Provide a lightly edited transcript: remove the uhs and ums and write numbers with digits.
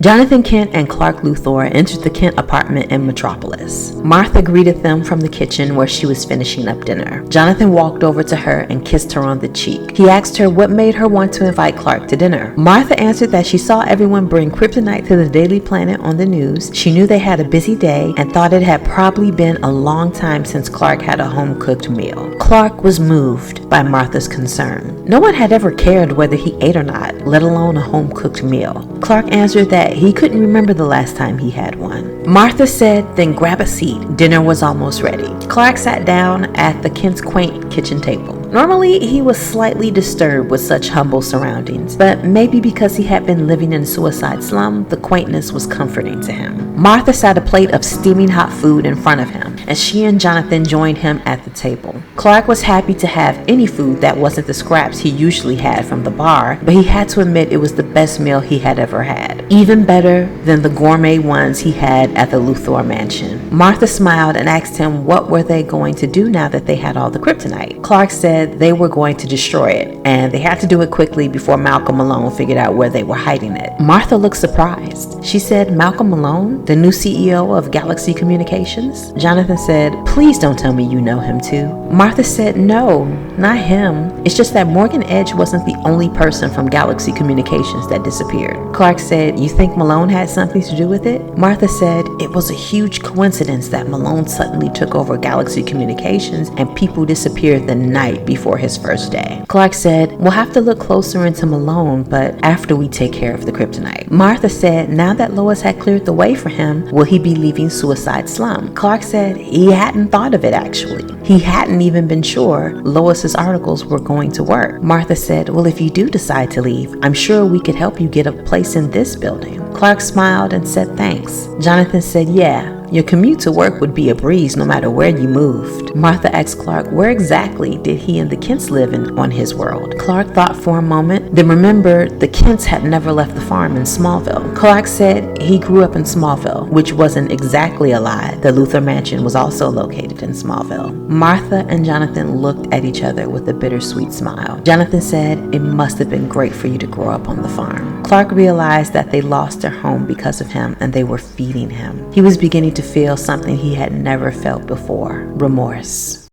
Jonathan Kent and Clark Luthor entered the Kent apartment in Metropolis. Martha greeted them from the kitchen where she was finishing up dinner. Jonathan walked over to her and kissed her on the cheek. He asked her what made her want to invite Clark to dinner. Martha answered that she saw everyone bring kryptonite to the Daily Planet on the news. She knew they had a busy day and thought it had probably been a long time since Clark had a home-cooked meal. Clark was moved by Martha's concern. No one had ever cared whether he ate or not, let alone a home-cooked meal. Clark answered that he couldn't remember the last time he had one. Martha said, "Then grab a seat. Dinner was almost ready." Clark sat down at the Kent's quaint kitchen table. Normally, he was slightly disturbed with such humble surroundings, but maybe because he had been living in a suicide slum, the quaintness was comforting to him. Martha set a plate of steaming hot food in front of him, and she and Jonathan joined him at the table. Clark was happy to have any food that wasn't the scraps he usually had from the bar, but he had to admit it was the best meal he had ever had. Even better than the gourmet ones he had at the Luthor mansion. Martha smiled and asked him what were they going to do now that they had all the kryptonite. Clark said they were going to destroy it, and they had to do it quickly before Malcolm Malone figured out where they were hiding it. Martha looked surprised. She said, "Malcolm Malone, the new CEO of Galaxy Communications?" Jonathan said, "Please don't tell me you know him too." Martha said, "No, not him. It's just that Morgan Edge wasn't the only person from Galaxy Communications that disappeared." Clark said, "You think Malone had something to do with it?" Martha said, "It was a huge coincidence that Malone suddenly took over Galaxy Communications and people disappeared the night before his first day." Clark said, "We'll have to look closer into Malone, but after we take care of the kryptonite." Martha said, now that Lois had cleared the way for him, will he be leaving Suicide Slum? Clark said he hadn't thought of it actually. He hadn't even been sure Lois's articles were going to work. Martha said, "Well, if you do decide to leave, I'm sure we could help you get a place in this building." Clark smiled and said thanks. Jonathan said, "Yeah, your commute to work would be a breeze no matter where you moved." Martha asked Clark where exactly did he and the Kents live on his world. Clark thought for a moment, then remembered the Kents had never left the farm in Smallville. Clark said he grew up in Smallville, which wasn't exactly a lie. The Luthor mansion was also located in Smallville. Martha and Jonathan looked at each other with a bittersweet smile. Jonathan said, "It must have been great for you to grow up on the farm." Clark realized that they lost their home because of him and they were feeding him. He was beginning to feel something he had never felt before: remorse.